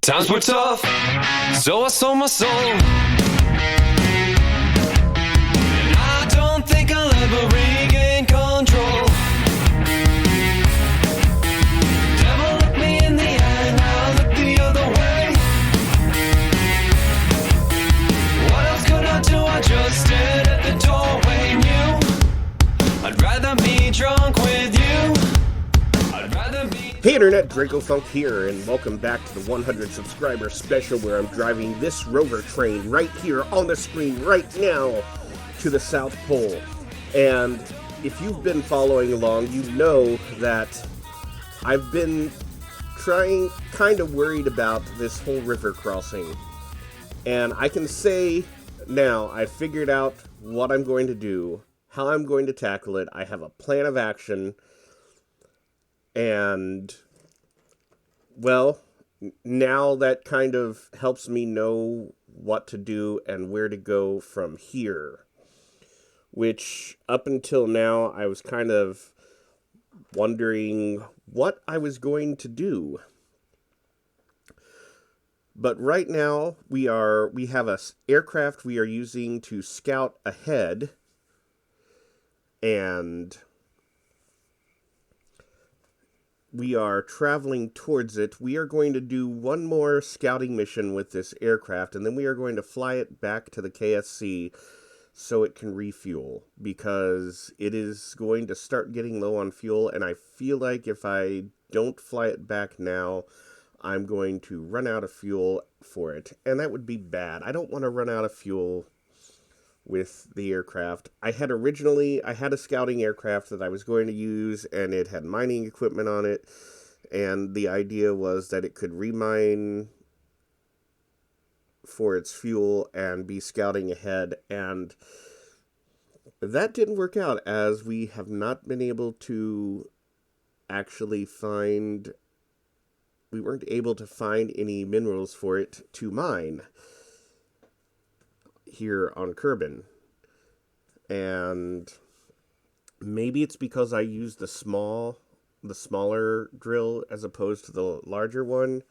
Times were tough, so I sold my soul. And I don't think I'll ever regain control. Devil looked me in the eye, now I look the other way. What else could I do? I just stood at the doorway, knew I'd rather be drunk with you. I'd rather be... Hey Internet, Dracofunk here, and welcome back to the 100 subscriber special where I'm driving this Rover train right here on the screen right now to the South Pole. And if you've been following along, you know that I've been kind of worried about this whole river crossing. And I can say now, I figured out what I'm going to do, how I'm going to tackle it. I have a plan of action. And, well, now that kind of helps me know what to do and where to go from here. Which, up until now, I was kind of wondering what I was going to do. But right now, we have a aircraft we are using to scout ahead. And we are traveling towards it. We are going to do one more scouting mission with this aircraft, and then we are going to fly it back to the KSC so it can refuel, because it is going to start getting low on fuel, and I feel like if I don't fly it back now, I'm going to run out of fuel for it, and that would be bad. I don't want to run out of fuel with the aircraft. I had a scouting aircraft that I was going to use, and it had mining equipment on it, and the idea was that it could remine for its fuel and be scouting ahead, and that didn't work out, as we have not been able to actually we weren't able to find any minerals for it to mine here on Kerbin. And maybe it's because I used the smaller drill as opposed to the larger one,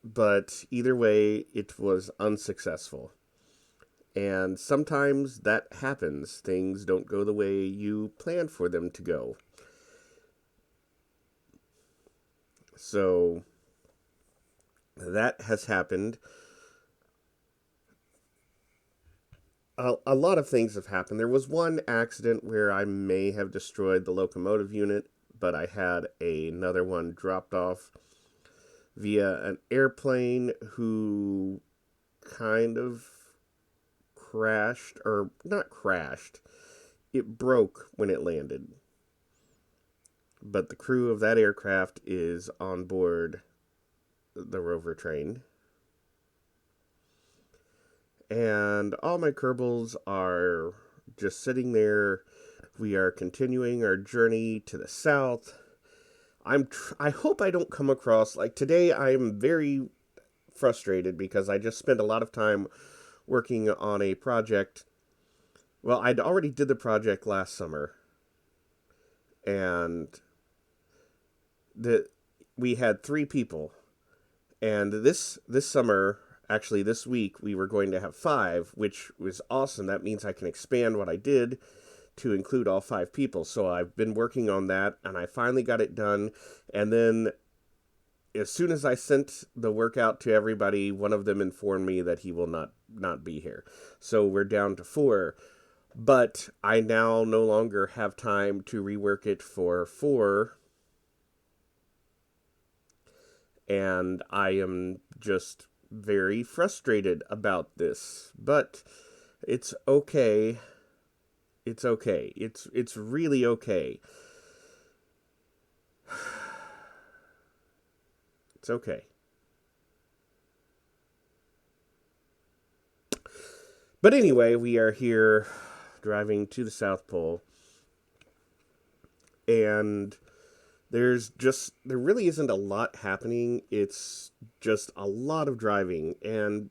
but either way, it was unsuccessful. And sometimes that happens. Things don't go the way you plan for them to go. So that has happened. A lot of things have happened. There was one accident where I may have destroyed the locomotive unit, but I had another one dropped off via an airplane who kind of crashed, or not crashed, it broke when it landed. But the crew of that aircraft is on board the Rover train. And all my Kerbals are just sitting there. We are continuing our journey to the south. I hope I don't come across, like today I'm very frustrated because I just spent a lot of time working on a project. Well, I'd already did the project last summer. And we had 3 people. And this summer, actually, this week, we were going to have 5, which was awesome. That means I can expand what I did to include all 5 people. So I've been working on that, and I finally got it done. And then, as soon as I sent the work out to everybody, one of them informed me that he will not be here. So we're down to 4. But I now no longer have time to rework it for 4. And I am just very frustrated about this, but it's okay. It's okay. It's really okay. It's okay. But anyway, we are here driving to the South Pole, and there really isn't a lot happening. It's just a lot of driving. And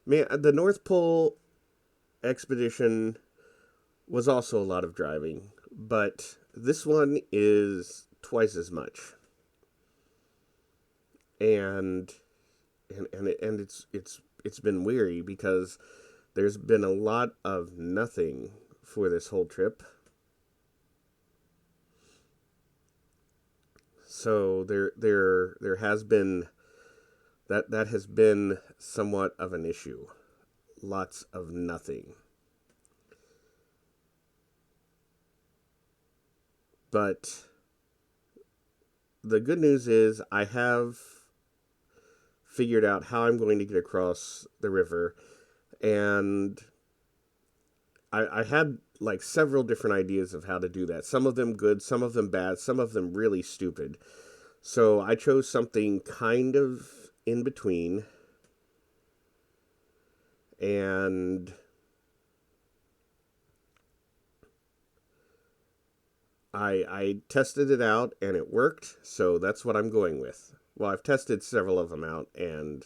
man, the North Pole expedition was also a lot of driving, but this one is twice as much. and it's been weary because there's been a lot of nothing for this whole trip. So there has been that has been somewhat of an issue. Lots of nothing. But the good news is I have figured out how I'm going to get across the river, and I had like several different ideas of how to do that. Some of them good, some of them bad, some of them really stupid. So I chose something kind of in between, and I tested it out and it worked, so that's what I'm going with. Well, I've tested several of them out, and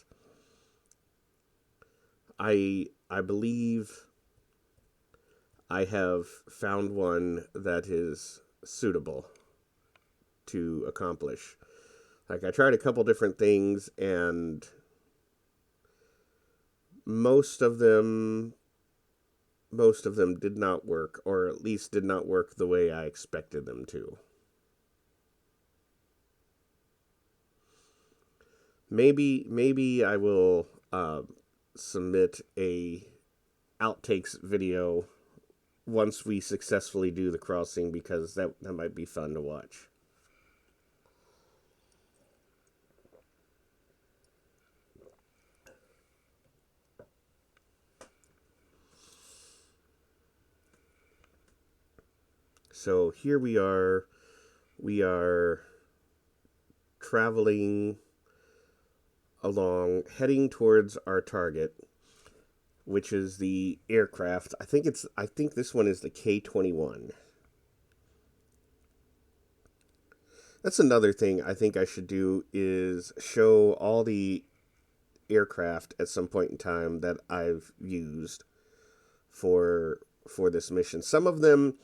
I believe I have found one that is suitable to accomplish. Like, I tried a couple different things, and most of them did not work, or at least did not work the way I expected them to. Maybe I will submit a outtakes video once we successfully do the crossing, because that might be fun to watch. So here we are traveling along, heading towards our target, which is the aircraft. I think this one is the K-21. That's another thing I think I should do, is show all the aircraft at some point in time that I've used for this mission. Some of them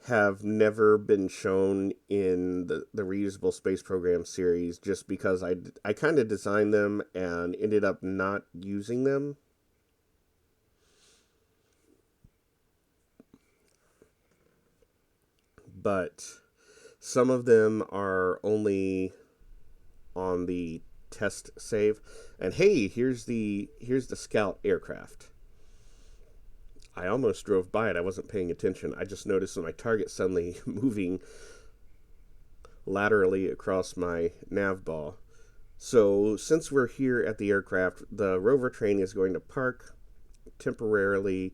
have never been shown in the reusable space program series, just because I kind of designed them and ended up not using them. But some of them are only on the test save. And hey, here's the scout aircraft. I almost drove by it. I wasn't paying attention. I just noticed my target suddenly moving laterally across my nav ball. So since we're here at the aircraft, the rover train is going to park temporarily,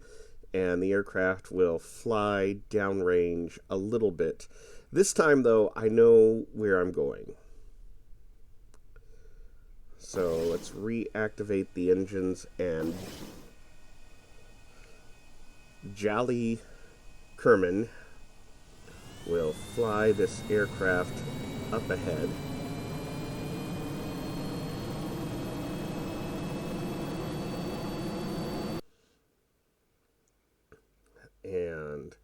and the aircraft will fly downrange a little bit. This time, though, I know where I'm going. So let's reactivate the engines, and Jolly Kerman will fly this aircraft up ahead. And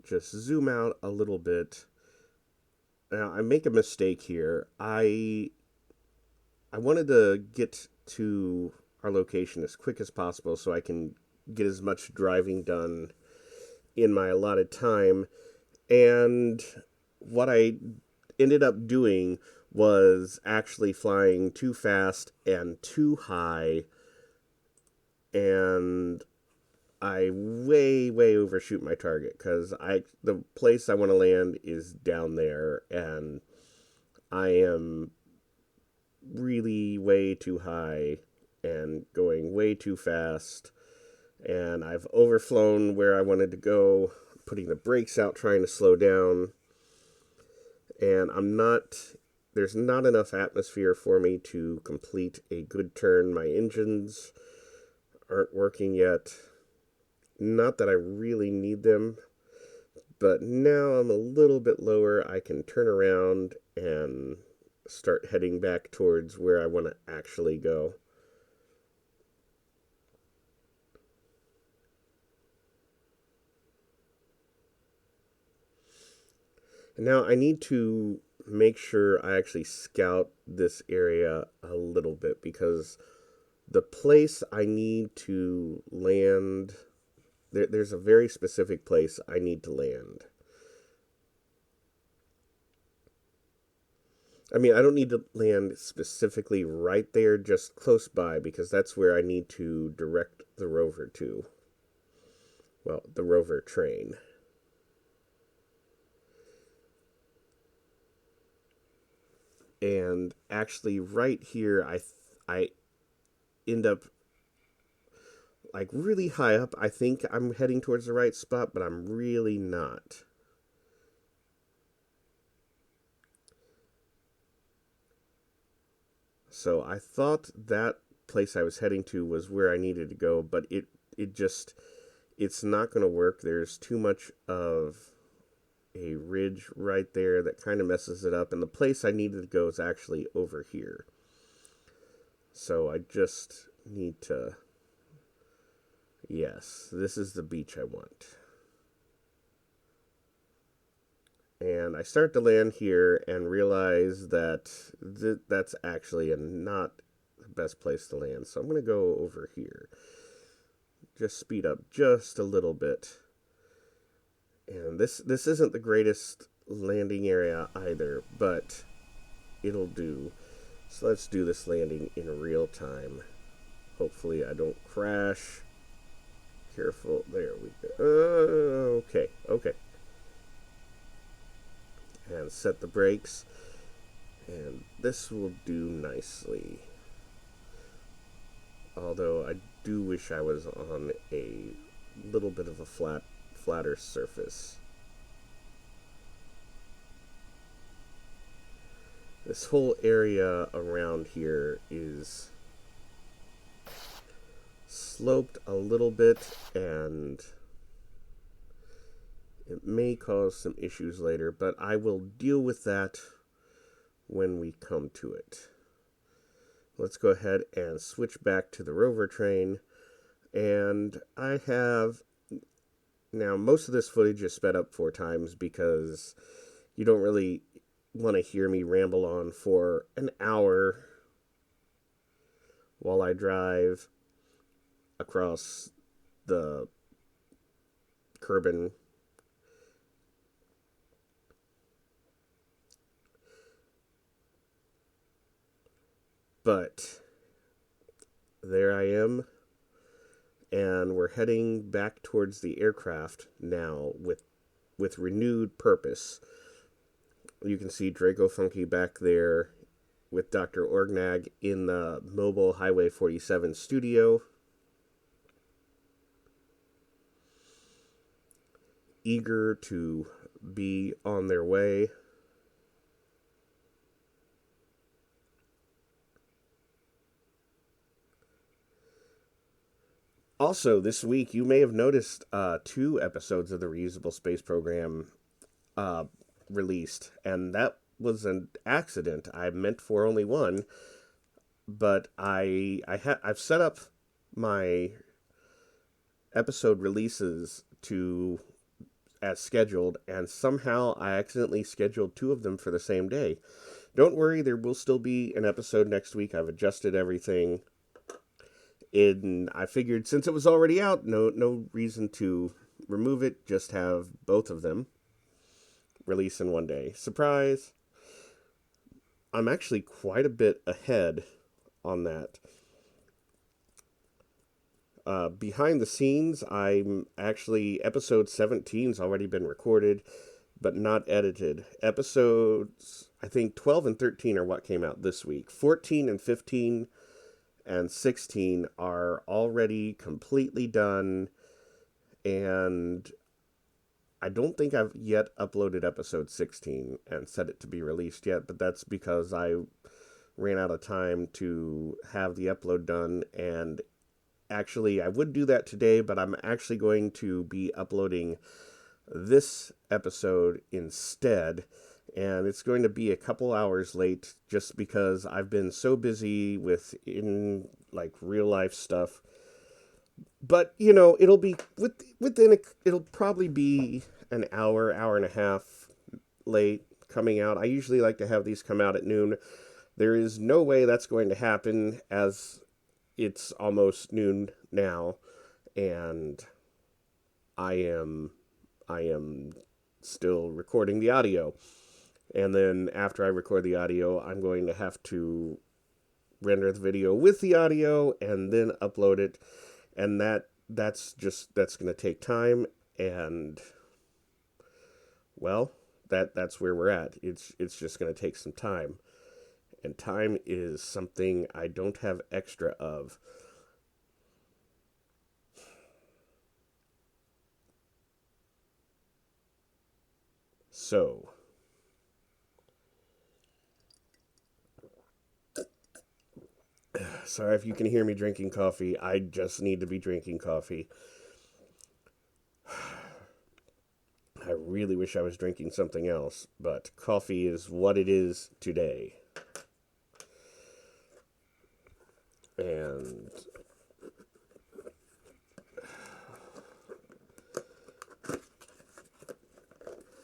just zoom out a little bit. Now, I make a mistake here. I wanted to get to our location as quick as possible so I can get as much driving done in my allotted time. And what I ended up doing was actually flying too fast and too high, and I way overshoot my target, because the place I want to land is down there, and I am really way too high and going way too fast, and I've overflown where I wanted to go, putting the brakes out, trying to slow down, and there's not enough atmosphere for me to complete a good turn. My engines aren't working yet. Not that I really need them, but now I'm a little bit lower. I can turn around and start heading back towards where I want to actually go. And now I need to make sure I actually scout this area a little bit, because the place I need to land, there's a very specific place I need to land. I mean, I don't need to land specifically right there, just close by, because that's where I need to direct the rover to. Well, the rover train. And actually right here, I end up like really high up. I think I'm heading towards the right spot, but I'm really not. So I thought that place I was heading to was where I needed to go, but it's not going to work. There's too much of a ridge right there that kind of messes it up, and the place I needed to go is actually over here. So I just need to... Yes, this is the beach I want. And I start to land here and realize that that's actually not the best place to land. So I'm going to go over here. Just speed up just a little bit. And this isn't the greatest landing area either, but it'll do. So let's do this landing in real time. Hopefully I don't crash. Careful. There we go. Okay. And set the brakes. And this will do nicely. Although I do wish I was on a little bit of a flatter surface. This whole area around here is sloped a little bit, and it may cause some issues later, but I will deal with that when we come to it. Let's go ahead and switch back to the rover train. And I have... Now, most of this footage is sped up 4 times because you don't really want to hear me ramble on for an hour while I drive across the Kerbin. But there I am, and we're heading back towards the aircraft now with renewed purpose. You can see Dracofunk back there with Dr. Orgnag in the Mobile Highway 47 studio. Eager to be on their way. Also, this week, you may have noticed 2 episodes of the Reusable Space Program released, and that was an accident. I meant for only 1, but I've set up my episode releases as scheduled, and somehow I accidentally scheduled 2 of them for the same day. Don't worry, there will still be an episode next week. I've adjusted everything. And I figured since it was already out, no reason to remove it, just have both of them release in one day. Surprise! I'm actually quite a bit ahead on that. Behind the scenes, I'm actually, episode 17's already been recorded, but not edited. Episodes, I think 12 and 13 are what came out this week. 14 and 15 and 16 are already completely done, and I don't think I've yet uploaded episode 16 and set it to be released yet, but that's because I ran out of time to have the upload done. And actually, I would do that today, but I'm actually going to be uploading this episode instead. And it's going to be a couple hours late just because I've been so busy with real life stuff. But, it'll be it'll probably be an hour and a half late, coming out. I usually like to have these come out at noon. There is no way that's going to happen, as it's almost noon now, and I am still recording the audio. And then after I record the audio, I'm going to have to render the video with the audio and then upload it. And that's going to take time, and well, that's where we're at. It's just going to take some time. And time is something I don't have extra of. So, sorry if you can hear me drinking coffee. I just need to be drinking coffee. I really wish I was drinking something else, but coffee is what it is today. And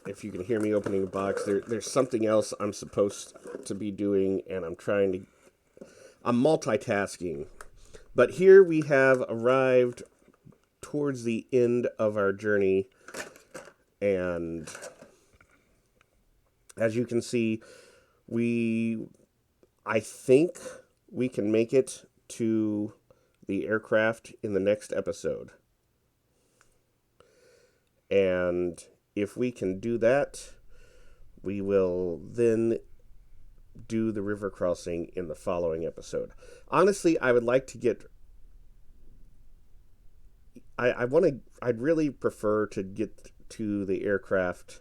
if you can hear me opening a box, there's something else I'm supposed to be doing, and I'm multitasking. But here we have arrived towards the end of our journey, and as you can see, I think we can make it to the aircraft in the next episode. And if we can do that, we will then do the river crossing in the following episode. Honestly, I would like to get... I'd really prefer to get to the aircraft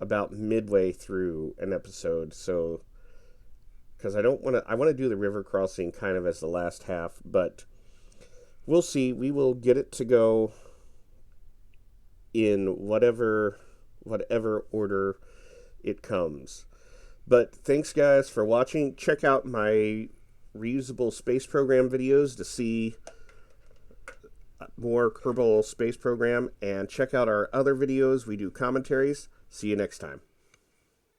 about midway through an episode, so... because I want to do the river crossing kind of as the last half, but we'll see. We will get it to go in whatever order it comes. But thanks, guys, for watching. Check out my reusable space program videos to see more Kerbal Space Program, and check out our other videos. We do commentaries. See you next time.